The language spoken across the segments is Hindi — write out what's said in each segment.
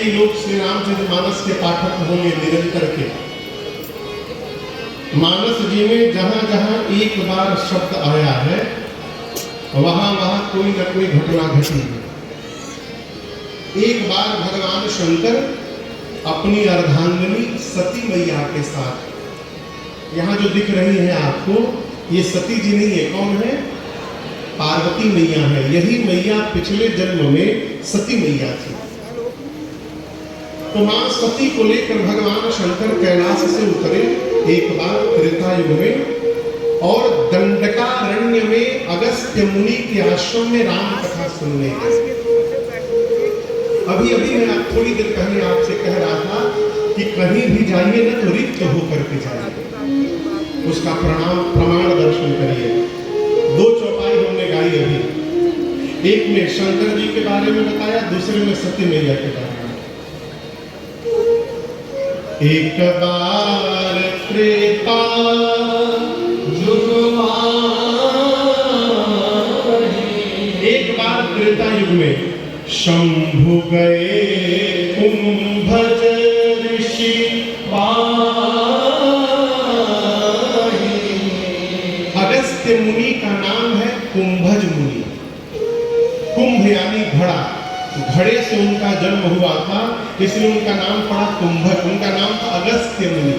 कई लोग श्री रामचरितमानस के पाठक होंगे निरंतर के। मानस जी में जहां जहां एक बार शब्द आया है वहां वहां कोई न कोई घटना घटी है। एक बार भगवान शंकर अपनी अर्धांगिनी सती मैया के साथ, यहाँ जो दिख रही है आपको, ये सती जी नहीं है, कौन है? पार्वती मैया है। यही मैया पिछले जन्म में सती मैया थी। तो मां सती को लेकर भगवान शंकर कैलाश से उतरे एक बार त्रेता युग में, और दंडकारण्य में अगस्त्य मुनि के आश्रम में राम कथा सुनने गए। अभी अभी मैं थोड़ी देर पहले आपसे कह रहा था कि कहीं भी जाइए ना तो रिक्त होकर के जाइए, उसका प्रमाण दर्शन करिए। 2 चौपाई हमने गाई अभी, एक में शंकर जी के बारे में बताया, दूसरे में सती मैया के बारे में। एक बार त्रेता एक बार त्रेता युग में शंभु गए कुंभज ऋषि अगस्त्य मुनि का नाम है कुंभज मुनि। कुंभ यानी घड़ा, घड़े से उनका जन्म हुआ था, इसलिए उनका नाम पड़ा कुंभज। उनका नाम था अगस्त्य मुनि।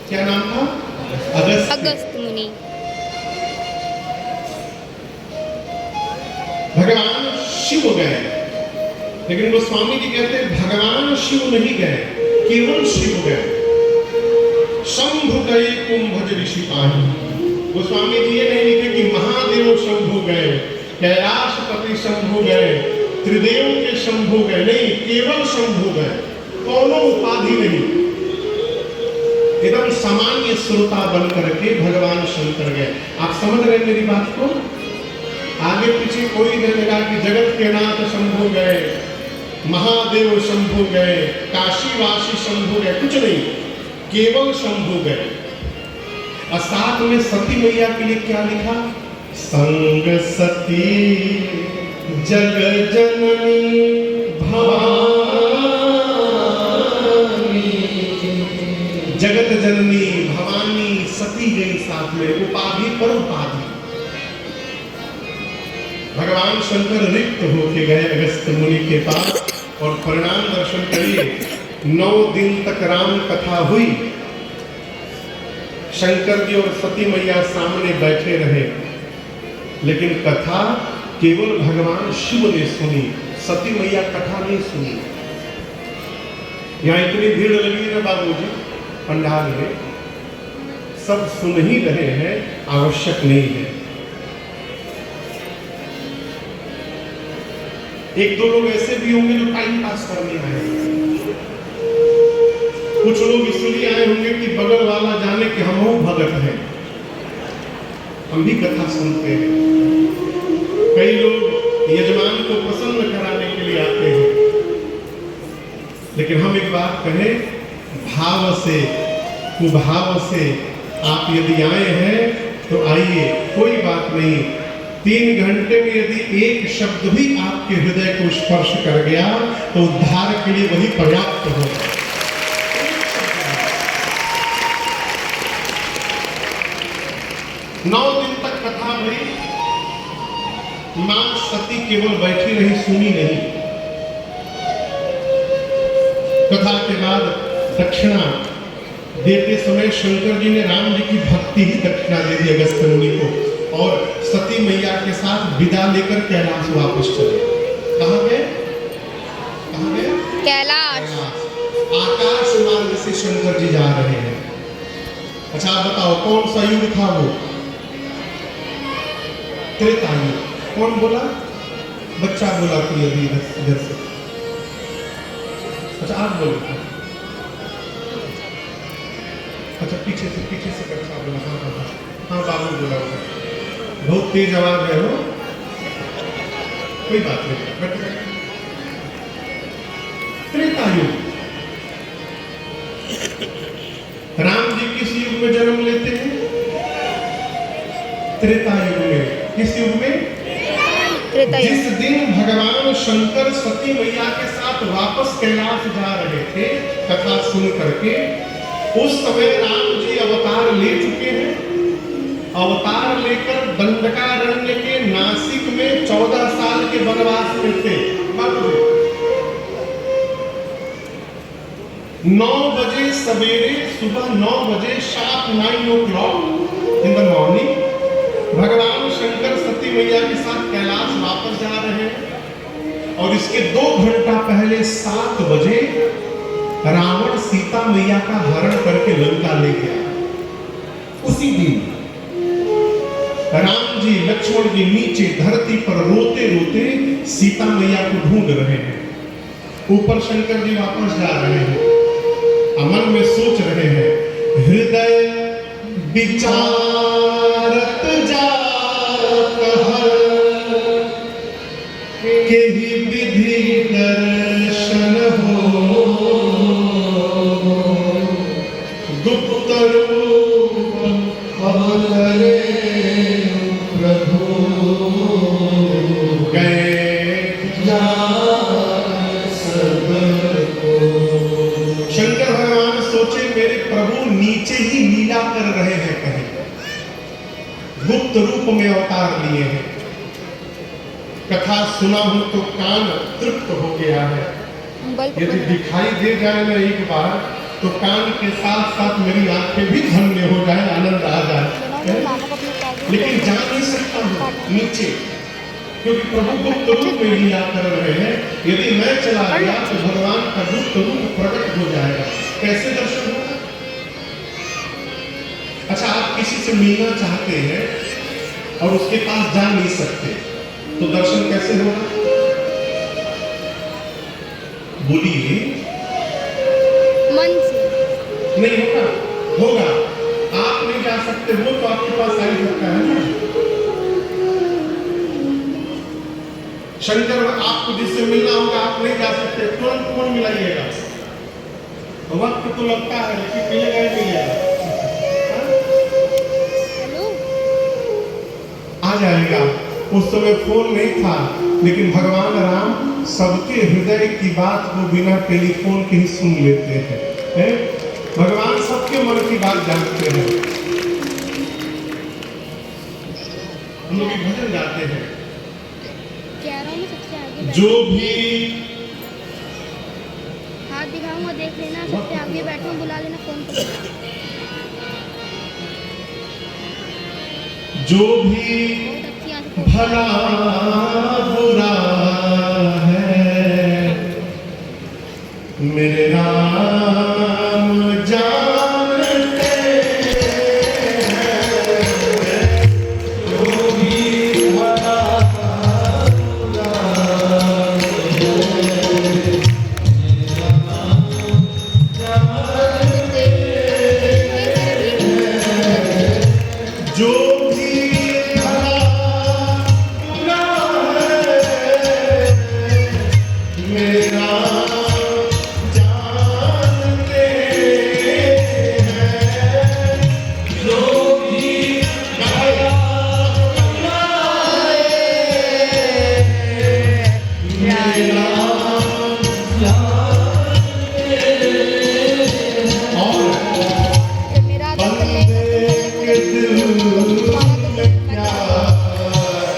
क्या नाम था? अगस्त्य मुनि। भगवान शिव गए, लेकिन गोस्वामी जी कहते हैं भगवान शिव नहीं गए, केवल शिव गए। शंभु गए कुंभज ऋषि पाही। गोस्वामी जी ये नहीं लिखे कि महादेव शंभु गए, कैलाशपति शंभु गए, त्रिदेव के शंभु गए, नहीं, केवल शंभु गए, कोनो उपाधि नहीं। एकदम सामान्य श्रोता बन करके भगवान शंकर गए। आप समझ रहे मेरी बात को? आगे पीछे कोई नहीं लगा कि जगत के नाथ शंभु गए, महादेव शंभु गए, काशीवासी शंभु गए, कुछ नहीं, केवल शंभु गए। और साथ में सती मैया के लिए क्या लिखा? संग सती जग जननी भवानी, जगत जननी भवानी सती गई साथ में, उपाधि पर उपाधि। भगवान शंकर रिक्त होके गए अगस्त्य मुनि के पास और परिणाम दर्शन करिए। 9 दिन तक राम कथा हुई। शंकर जी और सती मैया सामने बैठे रहे, लेकिन कथा केवल भगवान शिव ने सुनी, सती मैया कथा नहीं सुनी। यहाँ इतनी भीड़ लगी ना बाबूजी पंडाल में, सब सुन ही रहे हैं, आवश्यक नहीं है। एक दो लोग ऐसे भी होंगे जो टाइम पास करने आए, कुछ लोग इसलिए आए होंगे कि बगल वाला जाने कि हम भगत हैं, हम भी कथा सुनते हैं। कई लोग यजमान को प्रसन्न कराने के लिए आते हैं, लेकिन हम एक बात कहें, भाव से कुभाव से आप यदि आए हैं तो आइए, कोई बात नहीं। 3 घंटे में यदि एक शब्द भी आपके हृदय को स्पर्श कर गया तो उद्धार के लिए वही पर्याप्त होगा। 9 दिन तक कथा भरी। मां सती केवल बैठी नहीं, सुनी नहीं। कथा के बाद दक्षिणा देते समय शंकर जी ने राम जी की भक्ति ही दक्षिणा दे दी अगस्त्य मुनि को, और सती मैया के साथ विदा लेकर कैलाश वापस चले। कहाँ गए? कहाँ गए? कैलाश। आकाश मार्ग से शंकर जी जा रहे हैं। अच्छा आप बताओ कौन सा युग था वो? त्रेता युग। कौन बोला? बच्चा बोला कि अभी इधर से। अच्छा आप बोलो। अच्छा पीछे से बच्चा बोला। हाँ बाबू बोला होगा, बहुत तेज आवाज है वो, कोई बात नहीं। त्रेता युग। राम जी किस युग में जन्म लेते हैं? त्रेता युग में। किस युग में? बताइए। जिस दिन भगवान शंकर सती मैया के साथ वापस कैलाश जा रहे थे कथा सुन करके, उस समय राम जी अवतार ले चुके हैं। अवतार लेकर दंडकारण्य के नासिक में 14 साल के वनवास में थे। 9 बजे सवेरे, सुबह 9 बजे, sharp 9 o'clock in the morning भगवान शंकर सती मैया के साथ कैलाश वापस जा रहे हैं। और इसके 2 घंटा पहले 7 बजे रावण सीता मैया का हरण करके लंका ले गया। उसी दिन राम जी लक्ष्मण जी नीचे धरती पर रोते रोते सीता मैया को ढूंढ रहे हैं। ऊपर शंकर जी वापस जा रहे हैं। मन में सोच रहे हैं, हृदय विचारत जात के ही विधि दर्शन हो, गुप्त रूप अवतरे प्रभु गए शंकर भगवान सोचे मेरे प्रभु नीचे ही लीला कर रहे हैं, कहीं गुप्त रूप में अवतार लिए हैं। कथा सुना हूं तो कान तृप्त हो गया है। यदि दिखाई दे जाए ना एक बार तो कान के साथ साथ मेरी आंखें भी धन्य हो जाए, आनंद आ जाए। लेकिन जा नहीं सकता हूं नीचे, क्योंकि प्रभु गुप्त रूप में लीला कर रहे हैं। यदि मैं चला गया तो भगवान का गुप्त रूप प्रकट हो जाएगा, कैसे दर्शन होगा? अच्छा, आप किसी से मिलना चाहते हैं और उसके पास जा नहीं सकते तो दर्शन कैसे होगा? बोलिए। मन से नहीं होगा। होगा, आप नहीं जा सकते, वो तो आपके पास आ ही सकता है ना। शंकर आपको जिससे मिलना होगा आप नहीं जा सकते, तुरंत कौन मिलाइएगा? वक्त तो लगता है लेकिन मिलेगा ही मिलेगा। आ जाएगा। उस समय फोन नहीं था, लेकिन भगवान राम सबके हृदय की बात को बिना टेलीफोन के ही सुन लेते हैं। भगवान सबके मन की बात जानते हैं। हम लोग भजन गाते हैं, जो भी हाथ दिखाऊंगा देख लेना, सबसे आगे बैठो, बुला लेना फोन पर। जो भी भला बुरा है मेरे राम जानते हैं। जो भी भला जो भी भला बुरा है मेरा जानते हैं। जो भी भला बुरा है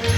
मेरा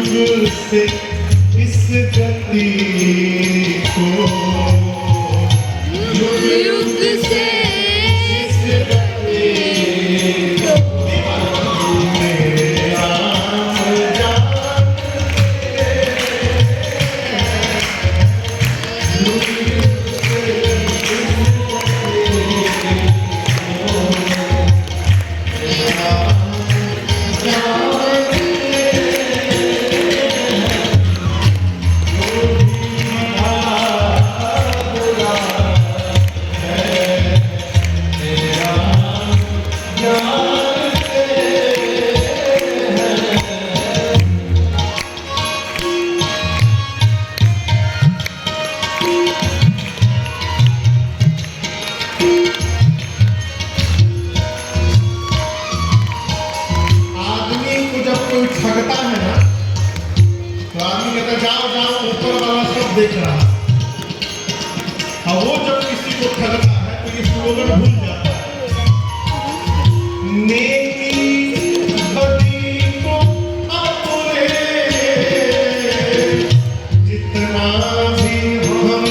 युग से इस गति को, युग युग से इस गति को मेरे राम ठगता है ना, तो आदमी कहता जाओ जाओ ऊपर वाला सब देख रहा है। और वो जब किसी को ठगता है तो ये स्लोगन भूल जाता है, नेकी बदी को अपने जितना भी हम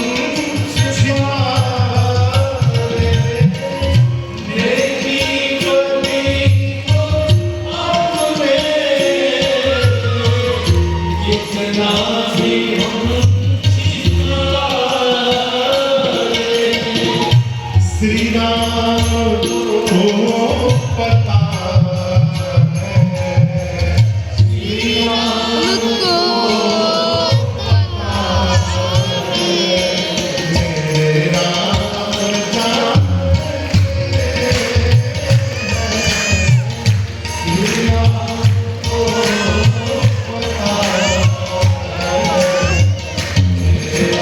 श्री राम को पता है, श्री राम को पता है, मेरे राम जानते हैं, श्री राम को पता है, मेरे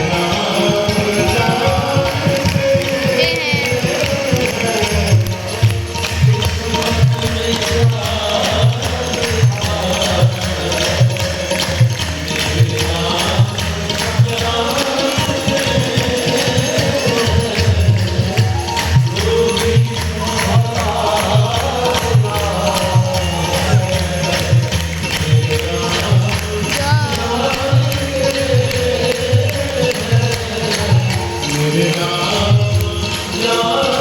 राम जानते हैं।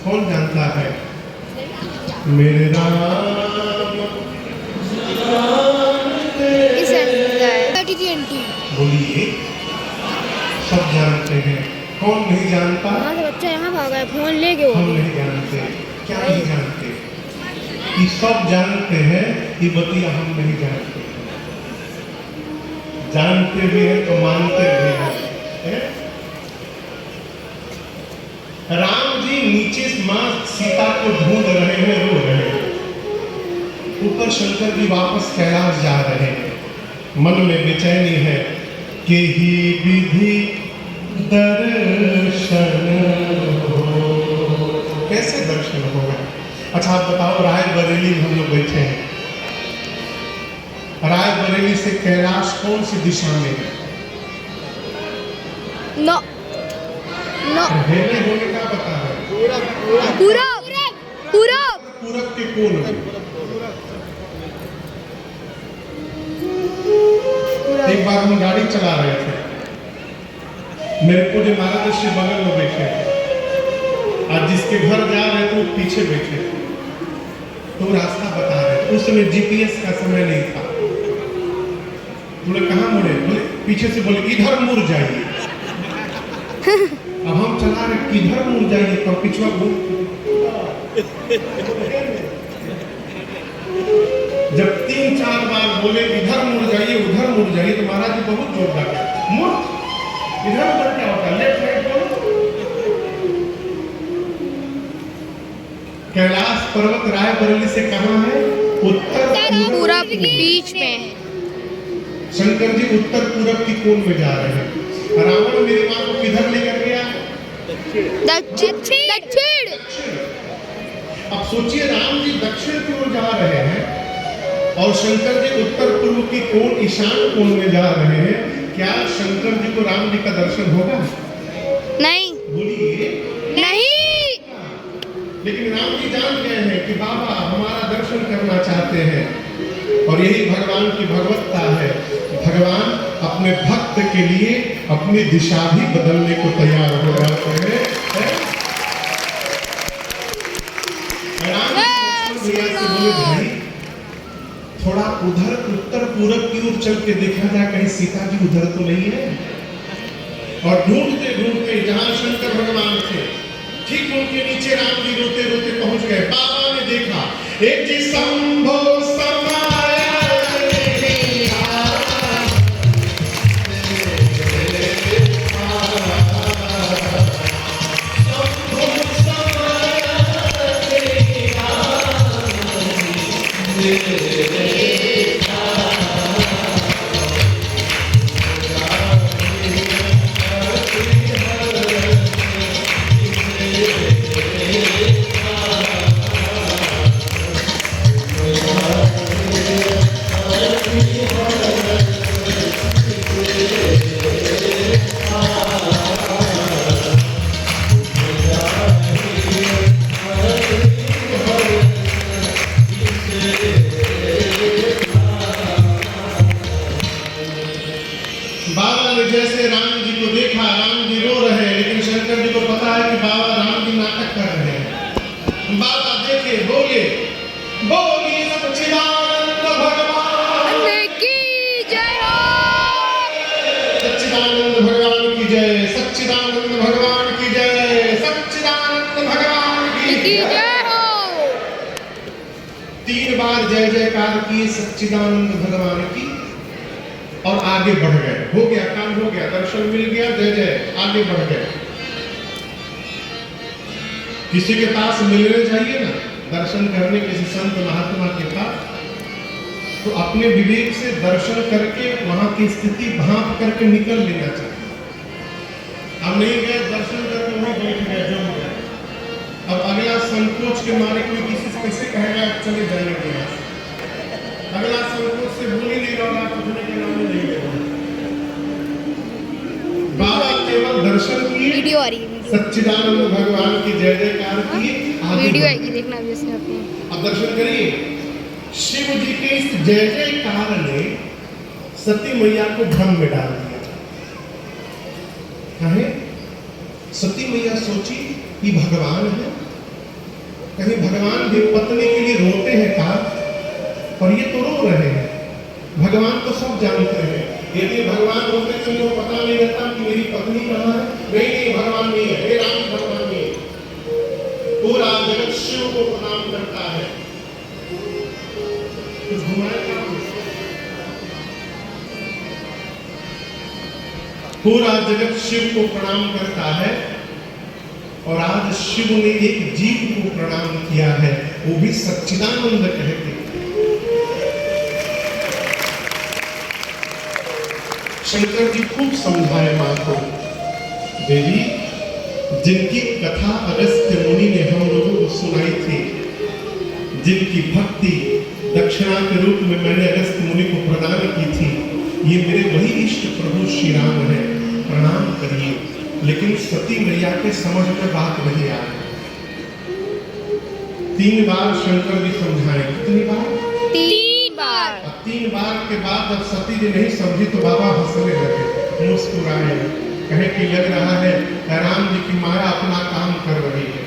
कौन जानता है मेरे राम बोलिए, सब जानते हैं, कौन नहीं जानता? बच्चा यहाँ भागा है, फोन ले गए। हम नहीं जानते, क्या नहीं जानते? ये सब जानते हैं, ये बतिया हम नहीं जानते। जानते भी हैं तो मानते भी हैं। राम जी नीचे माँ सीता को ढूंढ रहे हैं, रो रहे हैं। ऊपर शंकर जी वापस कैलाश जा रहे हैं। मन में बेचैनी है कि ही विधि दर्शन हो। कैसे दर्शन होगा? अच्छा आप बताओ, राय बरेली में हम लोग बैठे हैं। राय बरेली से कैलाश कौन सी दिशा में है? नो नो हेले होने का पता है? पूरब पूरब पूरब के कोण में। एक बार हम गाड़ी चला रहे थे, मेरे को जो महाराज से बगल में बैठे और जिसके घर जा रहे थे वो पीछे बैठे थे, तो रास्ता बता रहे थे। उस समय जीपीएस का समय नहीं था। बोले कहाँ मुड़े? बोले पीछे से, बोले इधर मुड़ जाइए। अब हम चला रहे किधर मुड़ जाइए तो पिछवा घूम। जब 3-4 बार बोले इधर मुड़ जाइए उधर मुड़ जाइए तो महाराज जी बहुत जोर लगा मुड़ इधर उधर क्या होता है लेफ्ट राइट बोलो। कैलाश पर्वत रायबरेली से कहाँ है? उत्तर पूरब बीच में है। शंकर जी उत्तर पूरब की कोण में जा रहे हैं। रावण मेरी मां को किधर लेकर गया? दक्षिण। अब सोचिए राम जी दक्षिण की ओर जा रहे हैं और शंकर जी उत्तर पूर्व की कोण ईशान कोण में जा रहे हैं। क्या शंकर जी को राम जी का दर्शन होगा? नहीं। बोलिए नहीं। लेकिन राम जी जान गए हैं कि बाबा हमारा दर्शन करना चाहते हैं और यही भगवान की भगवत्ता है। भगवान अपने भक्त के लिए अपनी दिशा भी बदलने को तैयार हो जाते हैं। भैया से बोले भाई थोड़ा उधर उत्तर पूरब की ओर चल के देखा जाए कहीं सीता जी उधर तो नहीं है। और ढूंढते ढूंढते जहां शंकर भगवान थे ठीक उनके नीचे राम जी रोते रोते पहुंच गए। बाबा ने देखा एक जी शंभो समाया जय जयकार किए सच्चिदानंद भगवान की और आगे बढ़ गए। हो गया काम हो गया दर्शन मिल गया जय जय आगे बढ़ गए। किसी के पास मिलने चाहिए ना दर्शन करने किसी संत महात्मा के पास तो अपने विवेक से दर्शन करके वहां की स्थिति भांप करके निकल लेना चाहिए। अब नहीं गए दर्शन करके वहीं बैठ गए जम गए। अब अगला संकोच के मारे कोई किसी से कैसे कहेगा चले जाएंगे यहाँ से। अगला संकोच से भूल ही नहीं रहा पूछने के नाम में नहीं लेगा। बाबा केवल दर्शन किए वीडियो आ रही है सच्चिदानंद भगवान की जय जयकार किए वीडियो आएगी देखना अभी इसमें अपने। अब दर्शन करिए शिव जी के इस जय जयकार ने सती मैया को भ्रम में डाल दिया। कहे सती मैया सोची कि भगवान है कहीं भगवान भी पत्नी के लिए रोते हैं का और ये तो रो रहे हैं। भगवान तो सब जानते हैं यदि भगवान रोते तो उनको पता नहीं रहता कि मेरी पत्नी कहाँ है। नहीं भगवान नहीं है हे राम भगवान नहीं है। पूरा जगत शिव को प्रणाम करता है। कुछ घुमाएगा पूरा जगत शिव को प्रणाम करता है और आज शिव ने एक जीव को प्रणाम किया है वो भी सच्चिदानंद कहते। शंकर जी खूब समझाए मां को देवी जिनकी कथा अगस्त्य मुनि ने हम लोगों को सुनाई थी जिनकी भक्ति दक्षिणा के रूप में मैंने अगस्त्य मुनि को प्रदान की थी ये मेरे वही इष्ट प्रभु श्री राम है प्रणाम करिए। लेकिन सती मैया के समझ में बात नहीं आ रही। 3 बार शंकर जी समझाए। कितनी बार? 3 बार। 3 बार के बाद जब सती जी नहीं समझी तो बाबा हंसने लगे मुस्कुराए कहे कि लग रहा है राम जी की माया अपना काम कर रही है।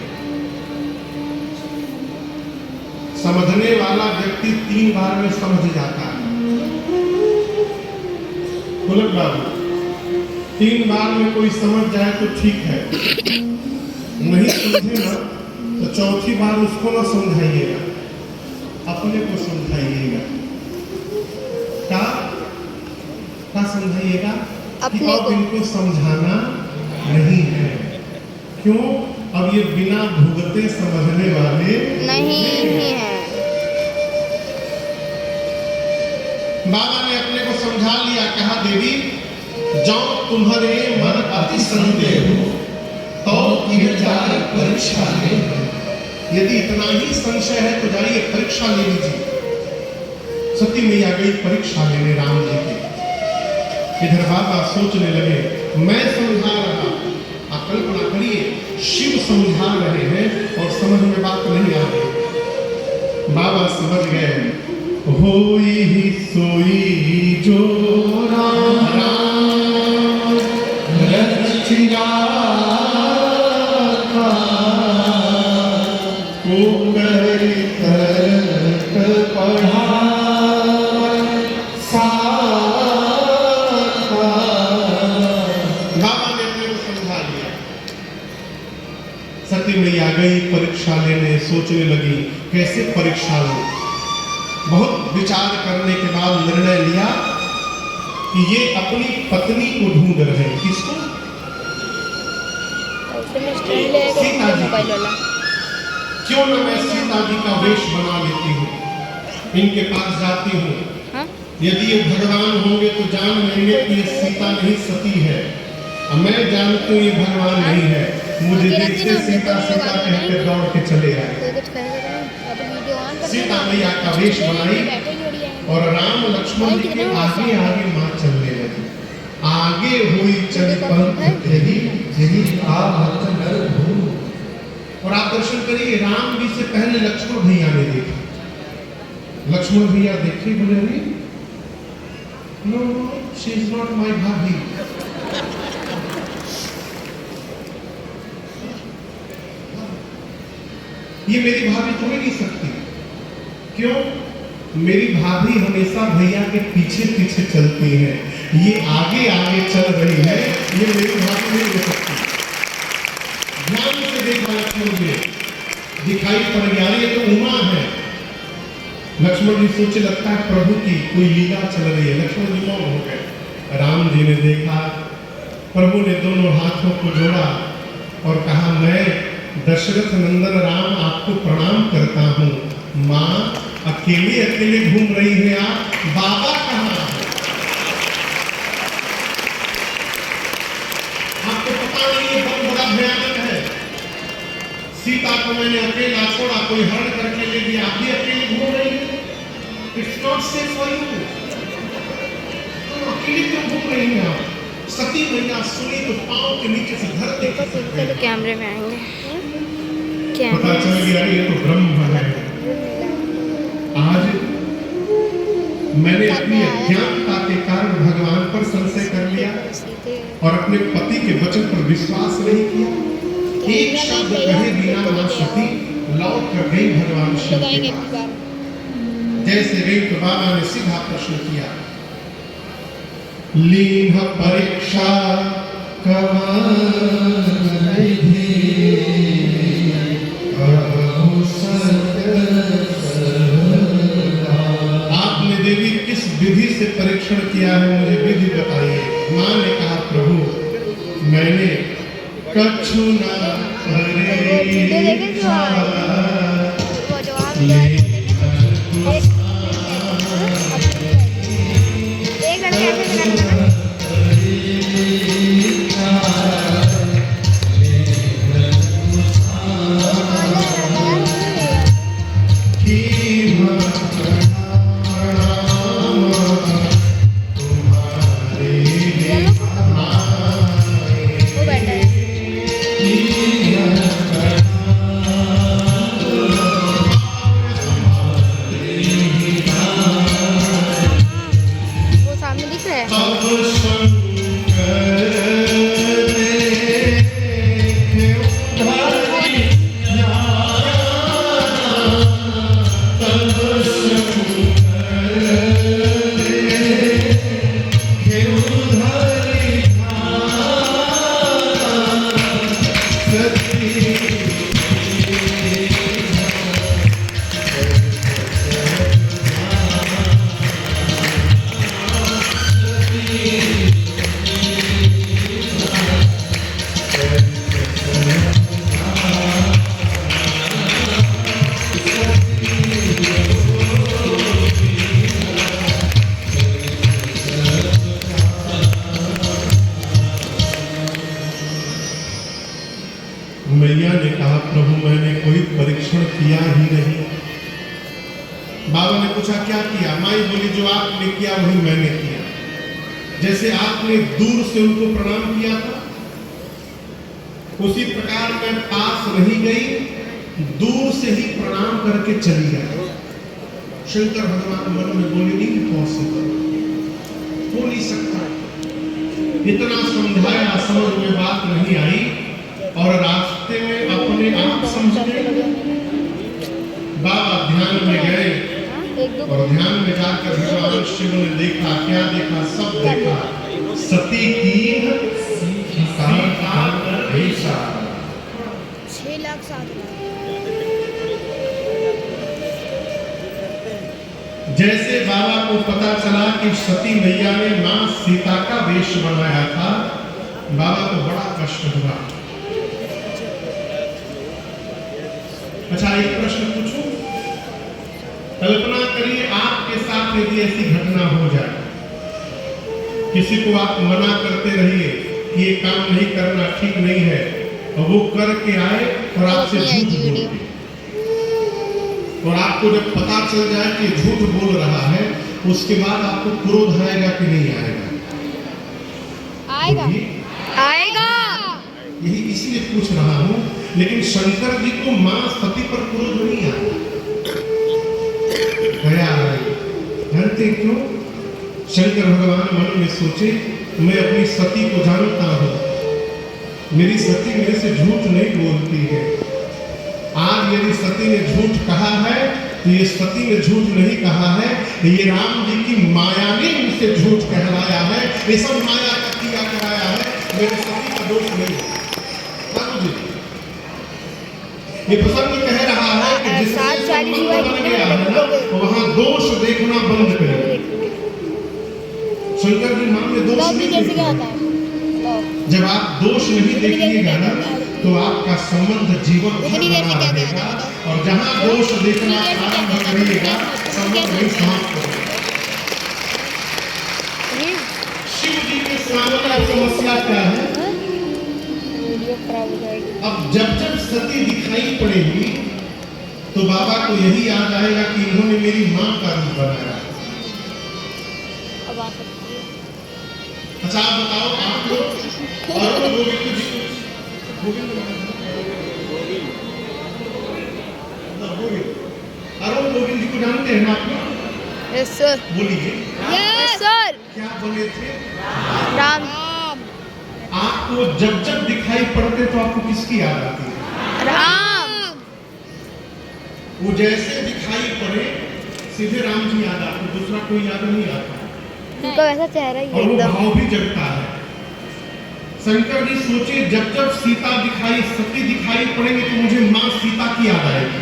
समझने वाला व्यक्ति 3 बार में समझ जाता है। बाबू 3 बार में कोई समझ जाए तो ठीक है, नहीं समझे ना तो चौथी बार उसको ना समझाइएगा, अपने को समझाइएगा। क्या समझाइएगा कि अपने अब को। इनको समझाना नहीं है। क्यों? अब ये बिना भुगते समझने वाले नहीं है। बाबा ने अपने को समझा लिया, कहा देवी जाओ तुम्हारे मन अति संदेह हो तो फिर जाए परीक्षा ले। यदि इतना ही संशय है तो जाइए परीक्षा ले लीजिए। सती मैया गई परीक्षा लेने राम जी की। इधर बाबा सोचने लगे, मैं समझा रहा, आप कल्पना करिए शिव समझा रहे हैं और समझ में बात नहीं आ रही। बाबा समझ गए, होई ही सोई जो राम रचिया को करी तर्क पढ़ा बाबा ने अपने को समझा लिया। सती मैया गई परीक्षा लेने, सोचने लगी कैसे परीक्षा लो। बहुत विचार करने के बाद निर्णय लिया कि ये अपनी पत्नी को ढूंढ रहे हैं। किसको? सीता जी को। क्यों न मैं सीता जी का वेश बना लेती हूँ, इनके पास जाती हूँ। हाँ? यदि ये भगवान होंगे तो जान लेंगे कि ये सीता नहीं सती है। और मैं जानती हूँ ये भगवान नहीं है। मुझे देखते सीता सीता कहते दौड़ के चले आए। कोई कुछ कहेगा तो अब वीडियो ऑन कर सीता मैया का वेश बनाई और राम लक्ष्मण जी के आगे आगे माँ चलने लगी। आगे हुई चल पंथ तेरी यही आवत नर भूमि। और आप दर्शन करिए, राम जी से पहले लक्ष्मण भैया ने देखा। लक्ष्मण भैया देखे, बोले नहीं, no she is not my bhabhi. ये मेरी भाभी तो नहीं सकती। क्यों? मेरी भाभी हमेशा भैया के पीछे पीछे चलती है, ये आगे आगे चल रही है, ये मेरी भाभी नहीं हो सकती। ध्यान से देखा लक्ष्मण जी, दिखाई पड़ गया ये तो उमा है। लक्ष्मण जी सोचे लगता है प्रभु की कोई लीला चल रही है। लक्ष्मण जी मौन हो गए। राम जी ने देखा, प्रभु ने दोनों हाथों को जोड़ा और कहा, मैं दशरथ नंदन राम आपको प्रणाम करता हूँ। माँ अकेले अकेले घूम रही है आप, बाबा कहाँ है? आपको पता नहीं ये बहुत बड़ा भयानक है। सीता को मैंने अकेला छोड़ा, कोई हरण करके ले गया, आप भी अकेले घूम रही है। It's not safe for you. अकेले क्यों घूम रही हैं आप? सती मैया सुनी तो पांव के नीचे से धरती चलो कैमरे में आएंगे। पता चल गया ये तो ब्रह्म है। आज मैंने अपनी अज्ञानता के कारण भगवान पर संशय कर लिया और अपने पति के वचन पर विश्वास नहीं किया। एक शब्द कहे बिना मां सती लौट कर गई भगवान शिव के पास। जैसे गई तो बाबा ने सीधा प्रश्न किया, लीन परीक्षा आपने देवी किस विधि से परीक्षण किया है, मुझे विधि बताइए। मां ने कहा, प्रभु मैंने कछु न किया ही नहीं। बाबा ने पूछा क्या किया? माई बोली जो आपने किया वही मैंने किया। जैसे आपने दूर से उनको प्रणाम किया था उसी प्रकार मैं पास नहीं गई, दूर से ही प्रणाम करके चली गई। शंकर भगवान मन में बोले इम्पॉसिबल, हो नहीं सकता। इतना समझाया, समझ में बात नहीं आई और रास्ते में अपने आप समझ गए। बाबा ध्यान में गए और ध्यान में जाकर भगवान शिव ने देखा, क्या देखा? सब देखा। सती की 6 लाख 7 जैसे बाबा को पता चला कि सती मैया ने मां सीता का वेश बनाया था, बाबा को बड़ा कष्ट हुआ। अच्छा, एक प्रश्न पूछूं? कल्पना करिए आपके साथ यदि ऐसी घटना हो जाए, किसी को आप मना करते रहिए कि ये काम नहीं करना, ठीक नहीं है, और वो करके आए और आपसे झूठ बोल दे, और आपको जब पता चल जाए कि झूठ बोल रहा है, उसके बाद आपको क्रोध आएगा कि नहीं आएगा? आएगा, आएगा। यही इसलिए पूछ रहा हूं। लेकिन शंकर जी को मां सती पर क्रोध नहीं आया। जानते क्यों? शंकर भगवान मन में सोचे, मैं अपनी सती को जानता हूं, मेरी सती मेरे से झूठ नहीं बोलती है। आज यदि सती ने झूठ कहा है तो ये सती ने झूठ नहीं कहा है, ये राम जी की माया ने उनसे झूठ कहलाया है। ये सब माया का किया कराया है, मेरे सती का दोष नहीं है। ये प्रसंग कह रहा है कि जिससे संबंध बन गया है ना, वहां दोष देखना बंद करें। शंकर जी मां में दोष नहीं देखिएगा। जब आप दोष नहीं देखिएगा ना तो आपका संबंध जीवन भर बना रहेगा, और जहां दोष देखना आरंभ करिएगा संबंध नहीं समाप्त होगा। शिव जी के सामने समस्या क्या है? अब जब जब सती दिखाई पड़ेगी तो बाबा को यही याद आएगा कि इन्होंने मेरी मां का रूप बनाया। अच्छा, आप बताओ, आप लोग और अरुण गोविंद जी को जानते हैं ना आप लोग? Yes sir. बोलिए। Yes sir. क्या बोले थे? राम। आपको जब जब दिखाई पड़ते तो आपको किसकी याद आती है? राम। वो जैसे दिखाई पड़े सीधे राम जी याद आते, दूसरा कोई याद नहीं आता। उनका वैसा चेहरा ही और वो भाव भी जगता है। शंकर जी सोचे, जब जब सीता दिखाई, सती दिखाई पड़ेगी तो मुझे मां सीता की याद आएगी,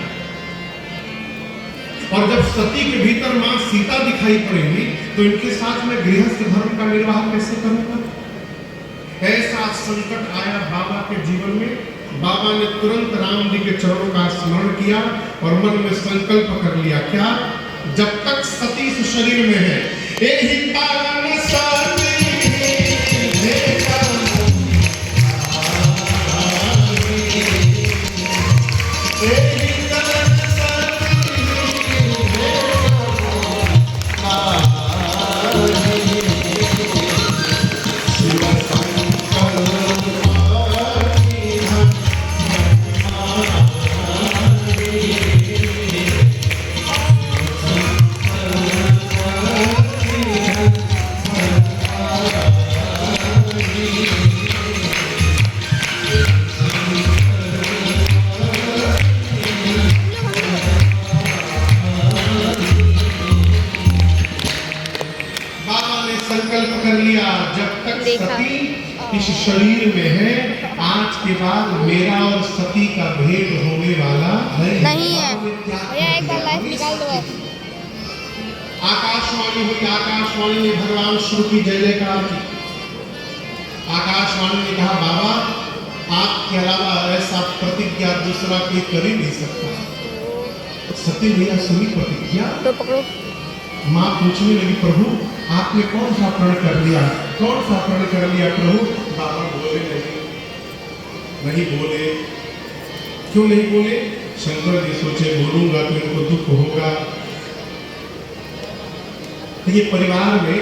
और जब सती के भीतर मां सीता दिखाई पड़ेगी तो इनके साथ में गृहस्थ धर्म का निर्वाह कैसे करूंगा? ऐसा संकट आया बाबा के जीवन में। बाबा ने तुरंत राम जी के चरणों का स्मरण किया और मन में संकल्प कर लिया, क्या? जब तक सती इस शरीर में है, एहि कारण सती इस शरीर में है, आज के बाद मेरा और सती का भेद होने वाला नहीं है। एक बार लाइट निकाल दो। आकाशवाणी हुई, आकाशवाणी ने भगवान शिव की जय जयकार की। आकाशवाणी ने कहा, बाबा आपके अलावा ऐसा प्रतिज्ञा दूसरा कोई कर ही नहीं सकता। सती मैया सुनी प्रतिज्ञा तो पकड़ो। माँ पूछने लगी, प्रभु आपने कौन सा प्रण कर लिया, कौन सा प्रण कर लिया प्रभु? बाबा बोले नहीं बोले। क्यों नहीं बोले? शंकर जी सोचे बोलूंगा तो इनको दुख होगा। ये परिवार में,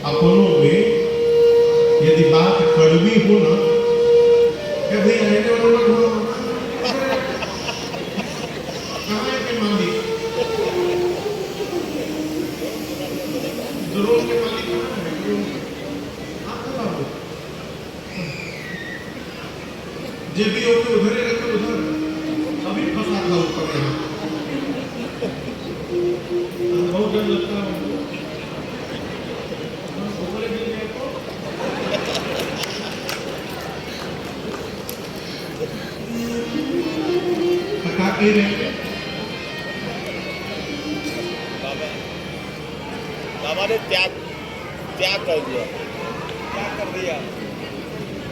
अपनों में यदि बात कड़वी हो ना, क्या भाई रहने वालों का कहाँ है के मालिक, जरूर के मालिक कहाँ है, आप बताओ। जब भी होके उधर ही रखो, उधर अभी फंसा था ऊपर यहाँ, बहुत डर लगता है हमको। ऊपर ही गिर गया तो थका के रहेंगे। बाबा ने त्याग त्याग कर दिया, त्याग कर दिया।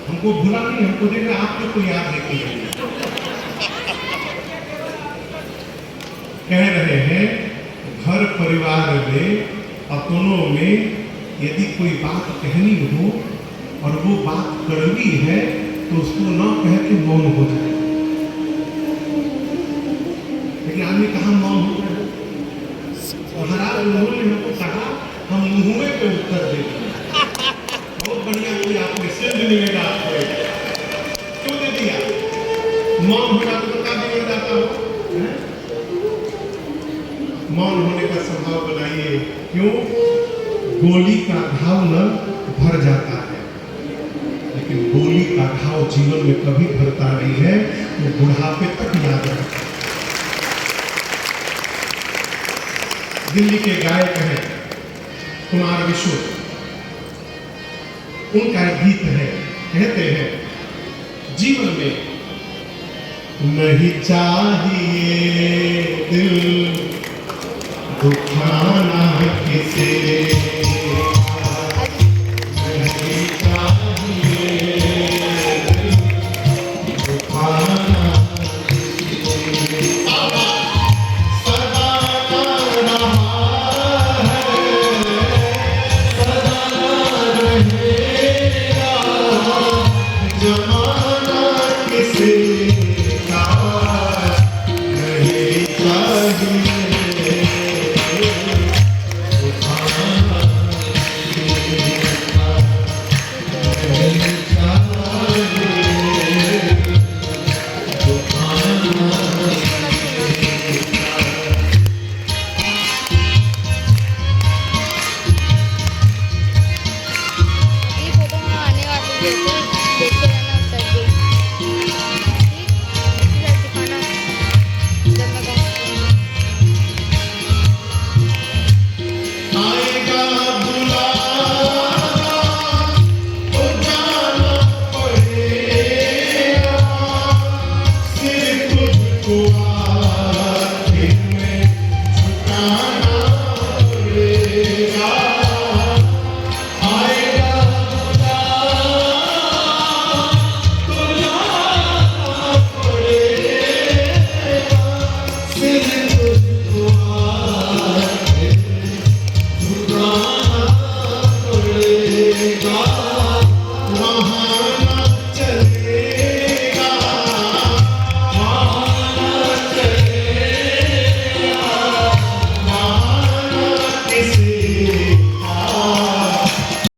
हमको भूला नहीं, हमको देख रहा आपको कोई याद नहीं किया। कह रहे हैं घर परिवार में, अपनों में यदि कोई बात कहनी हो और वो बात कड़वी है तो उसको न कह के मौन हो जाए। लेकिन आदमी कहाँ मौन हो जाए? महाराज उन्होंने हमको कहा हम मुंह पे उत्तर देते हैं। बहुत बढ़िया कोई आपने सिद्ध निवेदा आपको क्यों दे दिया? मौन हो जाता तो क्या बिगड़ जाता हो? मौन होने का स्वभाव बनाइए। क्यों? गोली का घाव न भर जाता है, लेकिन गोली का घाव जीवन में कभी भरता नहीं है, वो बुढ़ापे तक याद रखता है। दिल्ली के गायक हैं कुमार विशु, उनका एक गीत है, कहते हैं जीवन में नहीं चाहिए दिल दुखाना किसी, नहीं चाहिए दिल दुखाना किसी, सदा रहा है, सदा रहेगा जमाना किसी का, नहीं चाहिए ये फोटो में आने वाली है, तो देखते रहना, उतर के ठीक, इधर दिखाना जब मैं